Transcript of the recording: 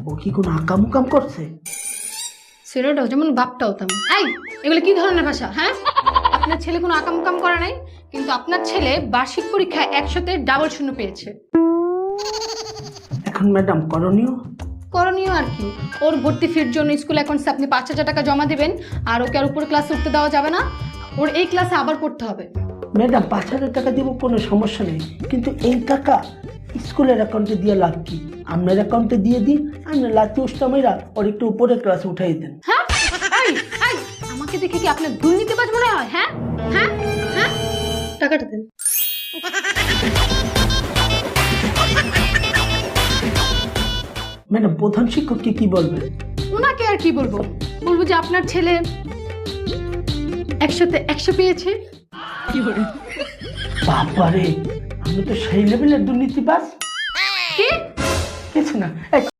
ও কি কোনো আকাম করছে? ছেলেটাও যেমন বাপটাও তেমন। এই, এগুলো কি ধরনের ভাষা? হ্যাঁ, আপনার ছেলে কোনো আকাম করে নাই, কিন্তু আপনার ছেলে বার্ষিক পরীক্ষায় 100-তে ডাবল শূন্য পেয়েছে। এখন ম্যাডাম করণীয় আর কি, ওর ভর্তি ফির জন্য স্কুল অ্যাকাউন্টসে আপনি 5,000 টাকা জমা দিবেন। আর ওকে আর উপরে ক্লাসে উঠতে দেওয়া যাবে না, ওর এই ক্লাসে আবার পড়তে হবে। ম্যাডাম 5,000 টাকা দিব, কোনো সমস্যা নেই, কিন্তু এই টাকা স্কুলের অ্যাকাউন্টে দিয়ে লাভ কি? আপনার অ্যাকাউন্টে দিয়ে দিই, আপনার লাতি উষ্টামেরা ওর একটু উপরে ক্লাসে উঠাই দেন। হ্যাঁ, এই, আমাকে দেখে কি আপনার দুর্নীতিবাজ মনে হয়? হ্যাঁ হ্যাঁ হ্যাঁ, টাকাটা দেন। ম্যাডাম প্রধান শিক্ষককে কি বলবেন? ওনাকে আর কি বলবো, বলবো যে আপনার ছেলে 100-তে 100 পেয়েছে। বাবারে, আমি তো সেই লেভেলের দুর্নীতিবাজ। কি? কিছু না।